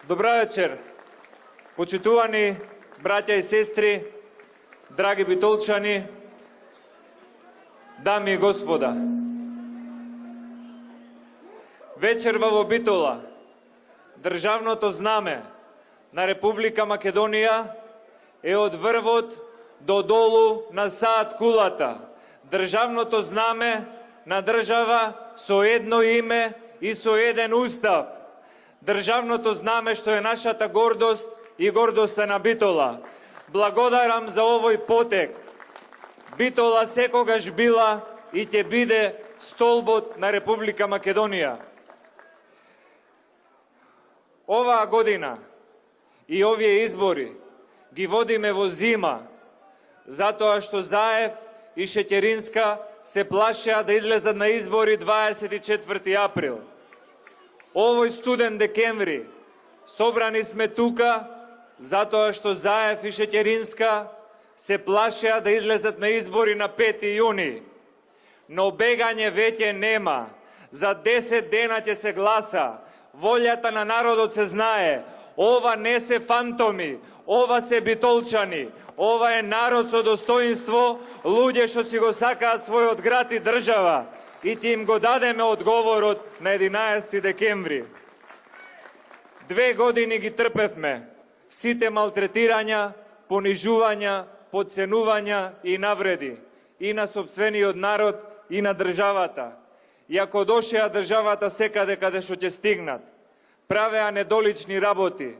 Добра вечер, почитувани браќа и сестри, драги битолчани, дами и господа. Вечерва во Битола, државното знаме на Република Македонија е од врвот до долу на саат кулата. Државното знаме на држава со едно име и со еден устав. Државното знаме што е нашата гордост и гордоста на Битола. Благодарам за овој потек. Битола секогаш била и ќе биде столбот на Република Македонија. Оваа година и овие избори ги водиме во зима, затоа што Заев и Шеќеринска се плашеа да излезат на избори 24 април. Овој студен декември собрани сме тука затоа што Заев и Шеќеринска се плашеа да излезат на избори на 5 јуни. Но бегање веќе нема. За 10 дена ќе се гласа. Волјата на народот се знае. Ова не се фантоми, ова се битолчани. Ова е народ со достоинство, луѓе што си го сакаат својот град и држава. И ќе им го дадеме одговорот на 11 декември. 2 години ги трпевме сите малтретирања, понижувања, подценувања и навреди и на сопствениот народ и на државата. И ако дошеа државата секаде каде што ќе стигнат, правеа недолични работи.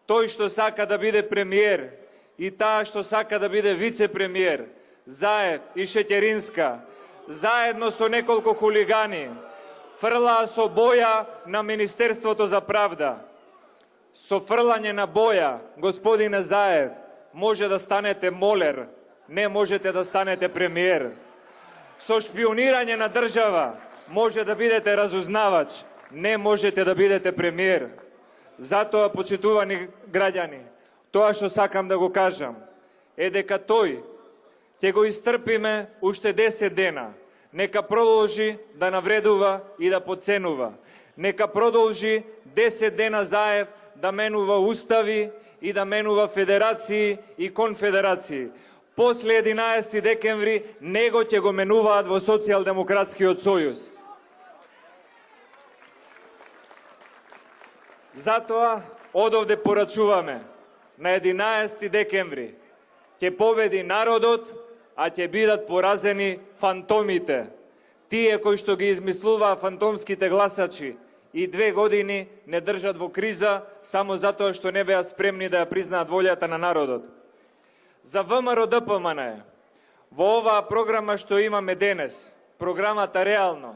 Тој што сака да биде премиер и таа што сака да биде вице-премиер, Заев и Шеќеринска, заедно со неколку хулигани, фрлаа со боја на Министерството за правда. Со фрлање на боја, господине Заев, може да станете молер, не можете да станете премиер. Со шпионирање на држава, може да бидете разузнавач, не можете да бидете премиер. Затоа, почитувани граѓани, тоа што сакам да го кажам е дека тој ќе го истрпиме уште 10 дена. Нека продолжи да навредува и да подценува. Нека продолжи 10 дена Заев да менува устави и да менува федерации и конфедерации. После 11 декември него ќе го менуваат во Социјалдемократскиот сојуз. Затоа, одовде порачуваме, на 11 декември ќе победи народот, а ќе бидат поразени фантомите. Тие кои што ги измислуваа фантомските гласачи и 2 години не држат во криза само затоа што не беа спремни да ја признаат волјата на народот. За ВМРО ДПМН во оваа програма што имаме денес, програмата Реално,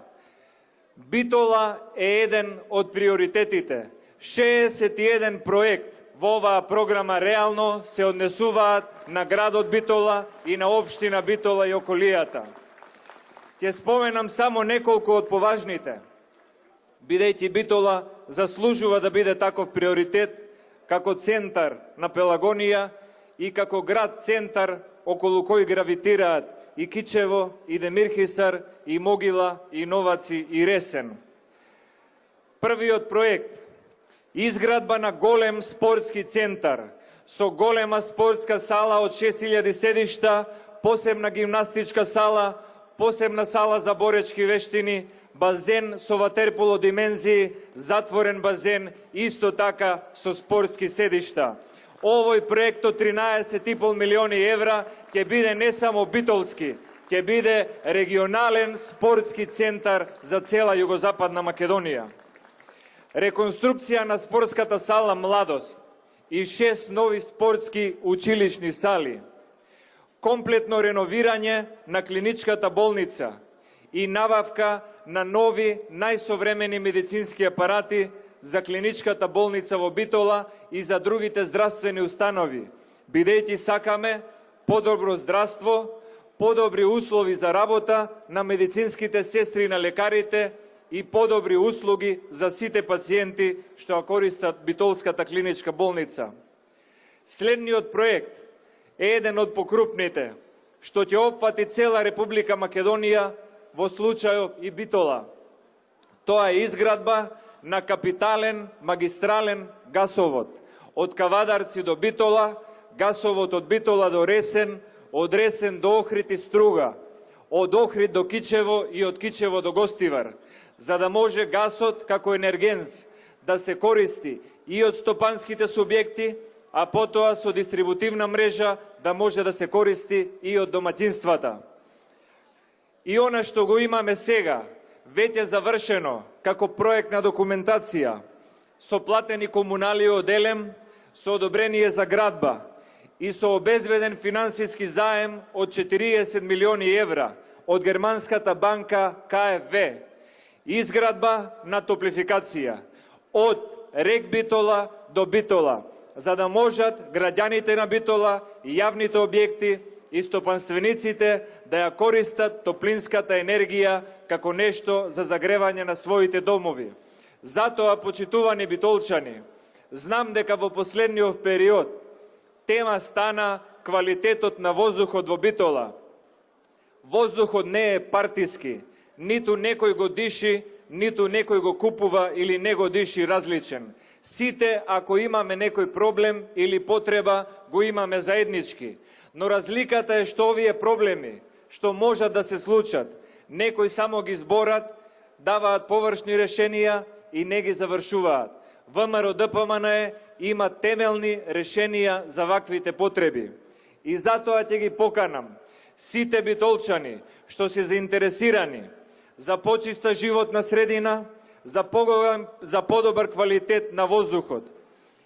Битола е еден од приоритетите. 61 проект во оваа програма Реално се однесуваат на градот Битола и на општина Битола и околијата. Ќе споменам само неколку од поважните, бидејќи Битола заслужува да биде таков приоритет како центар на Пелагонија и како град-центар околу кој гравитираат и Кичево, и Демирхисар, и Могила, и Новаци, и Ресен. Првиот проект – изградба на голем спортски центар со голема спортска сала од 6000 седишта, посебна гимнастичка сала, посебна сала за боречки вештини, базен со ватерполо димензии, затворен базен, исто така со спортски седишта. Овој проект од 13,5 милиони евра ќе биде не само битолски, ќе биде регионален спортски центар за цела Југозападна Македонија. Реконструкција на спортската сала Младост и 6 нови спортски училишни сали. Комплетно реновирање на клиничката болница и набавка на нови најсовремени медицински апарати за клиничката болница во Битола и за другите здравствени установи, бидејќи сакаме подобро здравство, подобри услови за работа на медицинските сестри и на лекарите и подобри услуги за сите пациенти што користат Битолската клиничка болница. Следниот проект е еден од покрупните, што ќе опфати цела Република Македонија, во случајов и Битола. Тоа е изградба на капитален магистрален гасовод. Од Кавадарци до Битола, гасовод од Битола до Ресен, од Ресен до Охрид и Струга, од Охрид до Кичево и од Кичево до Гостивар, за да може гасот како енергенс да се користи и од стопанските субјекти, а потоа со дистрибутивна мрежа да може да се користи и од домаќинствата. И она што го имаме сега, веќе завршено како проектна документација, со платени комунали од ЕЛЕМ, со одобрение за градба и со обезбеден финансиски заем од 40 милиони евра од германската банка KfW, изградба на топлификација од рек Битола до Битола, за да можат граѓаните на Битола, јавните објекти и стопанствениците да ја користат топлинската енергија како нешто за загревање на своите домови. Затоа, почитувани битолчани, знам дека во последниот период тема стана квалитетот на воздухот во Битола. Воздухот не е партиски, ниту некој го диши, ниту некој го купува или не го диши различен. Сите, ако имаме некој проблем или потреба, го имаме заеднички. Но разликата е што овие проблеми, што можат да се случат, некои само ги зборат, даваат површни решенија и не ги завршуваат. ВМРО ДПМН има темелни решенија за ваквите потреби. И затоа ќе ги поканам сите битолчани што се заинтересирани за почиста животна средина, за подобар квалитет на воздухот.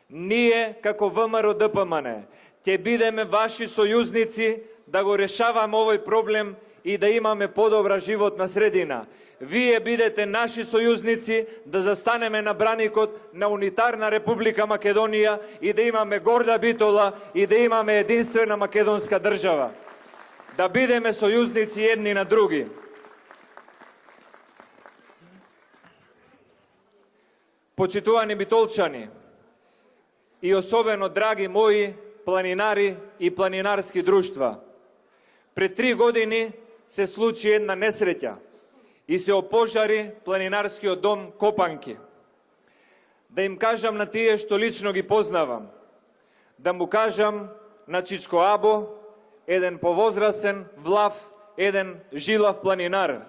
Ние, како ВМРО ДПМН, ќе бидеме ваши сојузници да го решаваме овој проблем и да имаме подобра животна средина. Вие бидете наши сојузници да застанеме на браникот на унитарна Република Македонија и да имаме горда Битола и да имаме единствена македонска држава. Да бидеме сојузници едни на други. Почитувани битолчани и особено драги мои планинари и планинарски друштва, пред 3 години се случи една несреќа и се опожари планинарскиот дом Копанки. Да им кажам на тие што лично ги познавам, да му кажам на Чичко Або, еден повозрасен, влав, еден жилав планинар,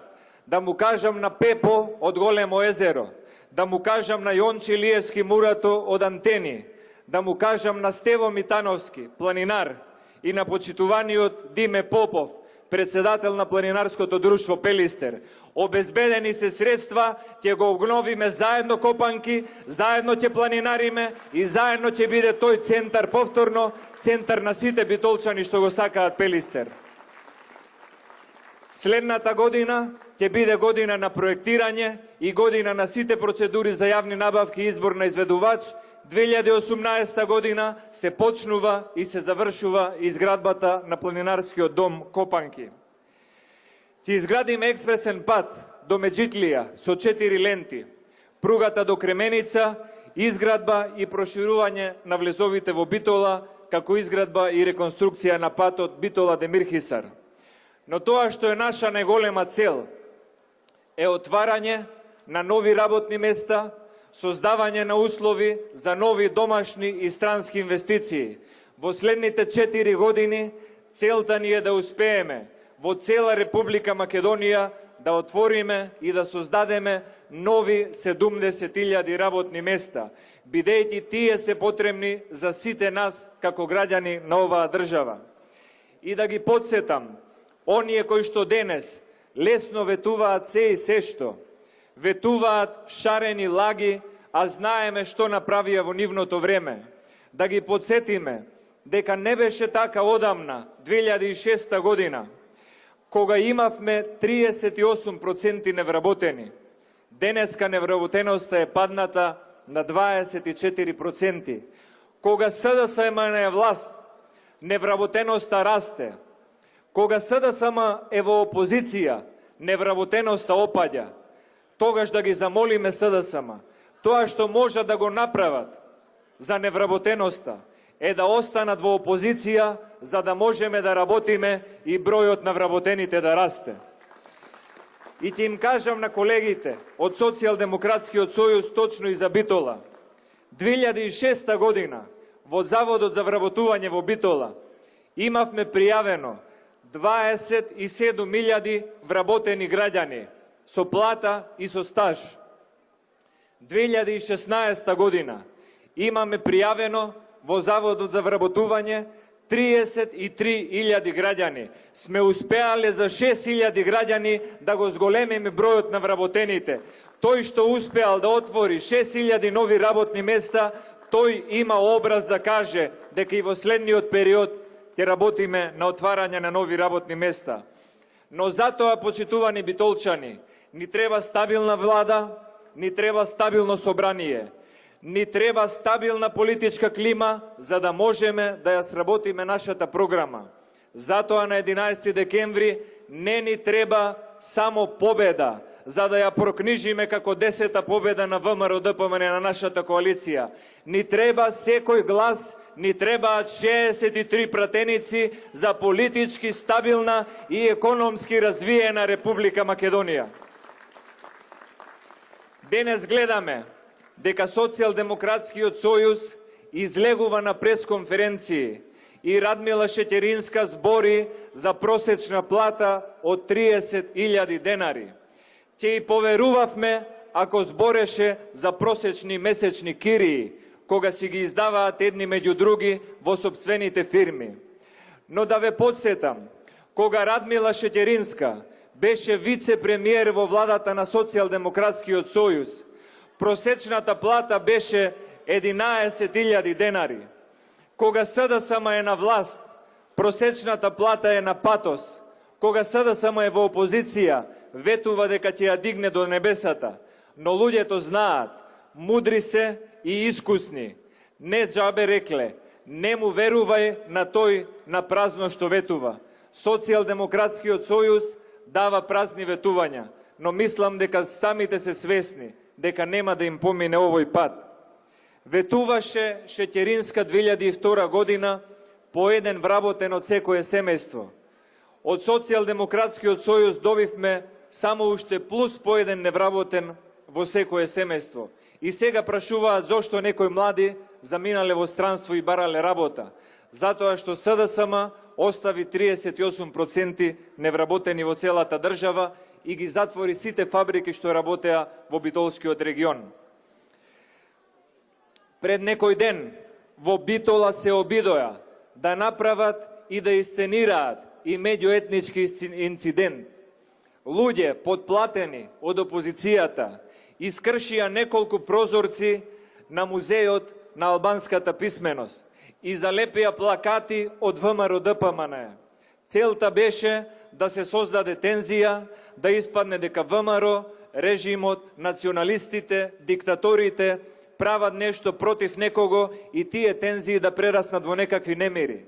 да му кажам на Пепо од Големо езеро, да му кажам на Јонче Илиевски Мурато од Антени, да му кажам на Стево Митановски, планинар, и на почитуваниот Диме Попов, председател на планинарското друштво Пелистер. Обезбедени се средства, ќе го обновиме заедно Копанки, заедно ќе планинариме и заедно ќе биде тој центар повторно, центар на сите битолчани што го сакаат Пелистер. Следната година ќе биде година на проектирање и година на сите процедури за јавни набавки и избор на изведувач. 2018 година се почнува и се завршува изградбата на планинарскиот дом Копанки. Ќе изградиме експресен пат до Меджитлија со 4 ленти, пругата до Кременица, изградба и проширување на влезовите во Битола, како изградба и реконструкција на патот Битола-Демирхисар. Но тоа што е наша најголема цел е отварање на нови работни места, создавање на услови за нови домашни и странски инвестиции. Во следните 4 години целта ни е да успееме во цела Република Македонија да отвориме и да создадеме нови 70.000 работни места, бидејќи тие се потребни за сите нас како граѓани на оваа држава. И да ги подсетам, оние кои што денес лесно ветуваат се и се што, ветуваат шарени лаги, а знаеме што направија во нивното време. Да ги подсетиме дека не беше така одамна, 2006 година, кога имавме 38% невработени. Денеска невработеноста е падната на 24%. Кога СДСМ е власт, невработеноста расте. Кога СДСМ е во опозиција, невработеноста опаѓа. Тогаш да ги замолиме СДСМ, тоа што може да го направат за невработеноста е да останат во опозиција, за да можеме да работиме и бројот на вработените да расте. И ќе им кажам на колегите од Социјалдемократскиот сојуз точно и за Битола. 2006 година во Заводот за вработување во Битола имавме пријавено 27.000 вработени граѓани со плата и со стаж. 2016 година имаме пријавено во Заводот за вработување 33.000 граѓани. Сме успеале за 6.000 граѓани да го зголемиме бројот на вработените. Тој што успеал да отвори 6.000 нови работни места, тој има образ да каже дека и во следниот период ќе работиме на отварање на нови работни места. Но затоа, почитувани битолчани, ни треба стабилна влада, ни треба стабилно собрание, ни треба стабилна политичка клима за да можеме да ја сработиме нашата програма. Затоа на 11 декември не ни треба само победа, за да ја прокнижиме како 10-та победа на ВМРО-ДПМН на нашата коалиција. Ни треба секој глас, ни требаат 63 пратеници за политички стабилна и економски развиена Република Македонија. Денес гледаме дека Социјалдемократскиот сојуз излегува на пресконференции и Радмила Шеќеринска збори за просечна плата од 30.000 денари. Ќе и поверувавме ако збореше за просечни месечни кирии, кога си ги издаваат едни меѓу други во сопствените фирми. Но да ве подсетам, кога Радмила Шеќеринска беше вице-премиер во владата на Социјалдемократскиот сојуз, просечната плата беше 11.000 денари. Кога СДСМ е на власт, просечната плата е на патос. Кога СДСМ е во опозиција, ветува дека ќе ја дигне до небесата. Но луѓето знаат, мудри се и искусни. Не џабе рекле, не му верувај на тој на празно што ветува. Социјалдемократскиот сојуз дава празни ветувања, но мислам дека самите се свесни дека нема да им помине овој пат. Ветуваше Шеќеринска 2002 година по еден вработен од секое семејство. Од Социјалдемократскиот сојуз добивме само уште плюс по еден невработен во секое семејство. И сега прашуваат зошто некои млади заминале во странство и барале работа. Затоа што СДСМ остави 38% невработени во целата држава и ги затвори сите фабрики што работеа во Битолскиот регион. Пред некој ден во Битола се обидоа да направат и да исценираат и меѓуетнички инцидент. Луѓе подплатени од опозицијата искршија неколку прозорци на музејот на албанската писменост и залепија плакати од ВМРО-ДПМН. Целта беше да се создаде тензија, да испадне дека ВМРО, режимот, националистите, диктаторите прават нешто против некого и тие тензии да прераснат во некакви немири.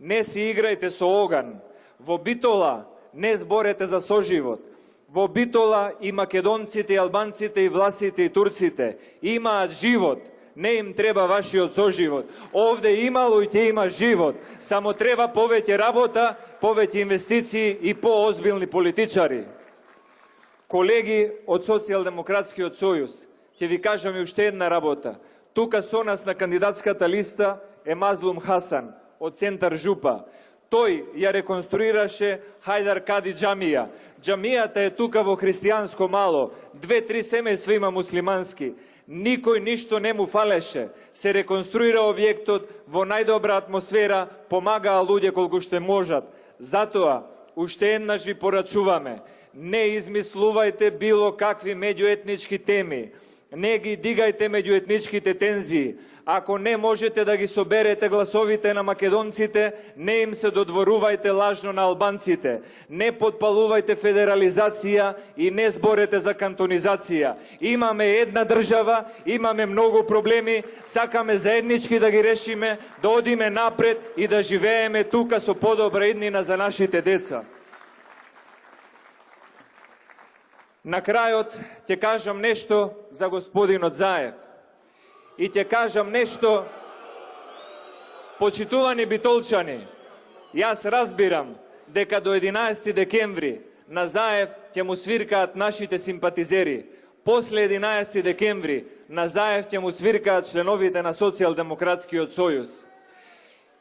Не си играјте со оган. Во Битола не зборете за соживот. Во Битола и македонците, и албанците, и власите, и турците имаат живот. Не им треба вашиот соживот. Овде имало и ќе има живот. Само треба повеќе работа, повеќе инвестиции и поозбилни политичари. Колеги од Социјалдемократскиот сојуз, ќе ви кажам и уште една работа. Тука со нас на кандидатската листа е Мазлум Хасан од Центар Жупа. Тој ја реконструираше Хајдар Кади џамија. Џамијата е тука во христијанско мало. 2-3 семејства има муслимански. Никој ништо не му фалеше. Се реконструира објектот во најдобра атмосфера, помагаа луѓе колку што можат. Затоа, уште еднаш ви порачуваме, не измислувајте било какви меѓуетнички теми. Не ги дигајте меѓуетничките тензии. Ако не можете да ги соберете гласовите на македонците, не им се додворувајте лажно на албанците. Не подпалувајте федерализација и не зборете за кантонизација. Имаме една држава, имаме многу проблеми, сакаме заеднички да ги решиме, да одиме напред и да живееме тука со подобра иднина за нашите деца. На крајот ќе кажам нешто за господинот Заев. И ќе кажам нешто, почитувани битолчани, јас разбирам дека до 11 декември на Заев ќе му свиркаат нашите симпатизери. После 11 декември на Заев ќе му свиркаат членовите на Социјалдемократскиот сојуз.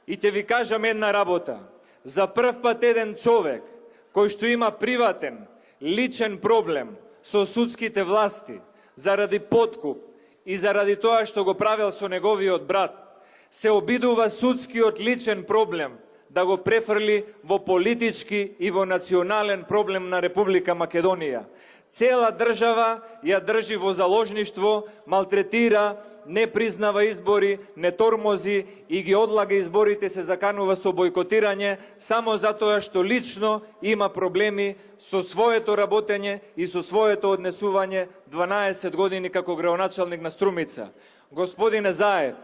И ќе ви кажам една работа. За прв пат еден човек кој што има приватен, личен проблем со судските власти, заради подкуп и заради тоа што го правил со неговиот брат, се обидува судскиот личен проблем да го префрли во политички и во национален проблем на Република Македонија. Цела држава ја држи во заложништво, малтретира, не признава избори, не тормози и ги одлага изборите, се заканува со бојкотирање, само затоа што лично има проблеми со своето работење и со своето однесување 12 години како градоначалник на Струмица. Господине Заев,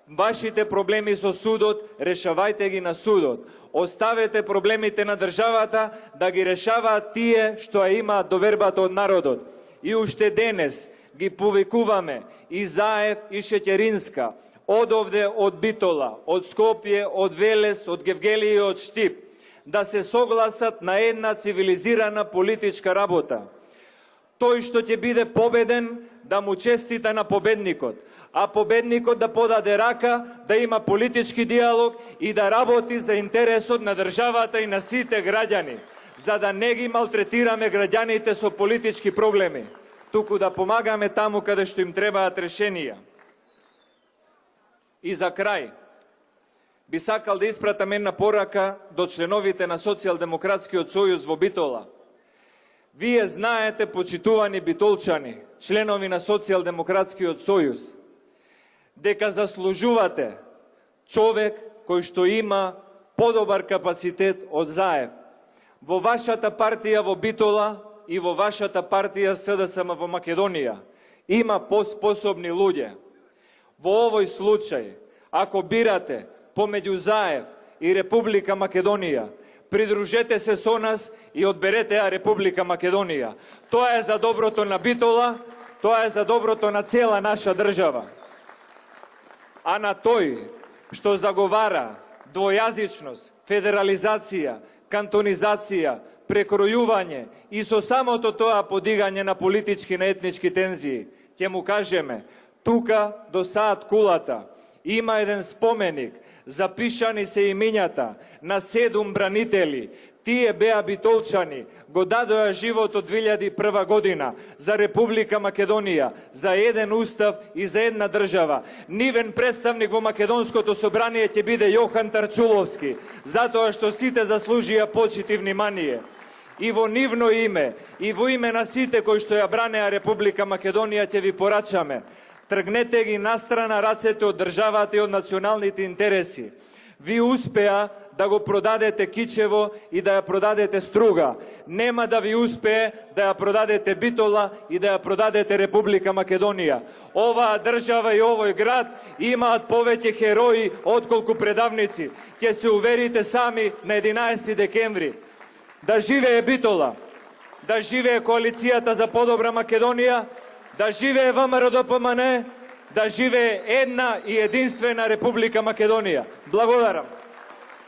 вашите проблеми со судот, решавајте ги на судот. Оставете проблемите на државата да ги решаваат тие што ја имаат довербата од народот. И уште денес ги повикуваме и Заев и Шеќеринска, од овде од Битола, од Скопје, од Велес, од Гевгелија и од Штип, да се согласат на една цивилизирана политичка работа. Тој што ќе биде победен, да му честита на победникот, а победникот да подаде рака, да има политички диалог и да работи за интересот на државата и на сите граѓани, за да не ги малтретираме граѓаните со политички проблеми, туку да помагаме таму каде што им требаат решенија. И за крај, би сакал да испратам една порака до членовите на Социјалдемократскиот сојуз во Битола. Вие знаете, почитувани битолчани, членови на Социјалдемократскиот сојуз, дека заслужувате човек кој што има подобар капацитет од Заев. Во вашата партија во Битола и во вашата партија СДСМ во Македонија има поспособни луѓе. Во овој случај, ако бирате помеѓу Заев и Република Македонија, придружете се со нас и одберете ја Република Македонија. Тоа е за доброто на Битола, тоа е за доброто на цела наша држава. А на тој што заговара двојазичност, федерализација, кантонизација, прекројување и со самото тоа подигање на политички и на етнички тензии, ќе му кажеме, тука до саат кулата има еден споменик, запишани се имињата на 7 бранители. Тие беа битолчани, го дадоа животот 2001 година за Република Македонија, за еден устав и за една држава. Нивен представник во Македонското собрание ќе биде Јохан Тарчуловски, затоа што сите заслужија почит и внимание. И во нивно име, и во име на сите кои што ја бранеа Република Македонија, ќе ви порачаме. Тргнете ги настрана рацете од државата и од националните интереси. Ви успеа да го продадете Кичево и да ја продадете Струга. Нема да ви успее да ја продадете Битола и да ја продадете Република Македонија. Оваа држава и овој град имаат повеќе херои отколку предавници. Ќе се уверите сами на 11 декември. Да живее Битола, да живее коалицијата за подобра Македонија, да живее ВМРО-ДПМН, да живее една и единствена Република Македонија. Благодарам.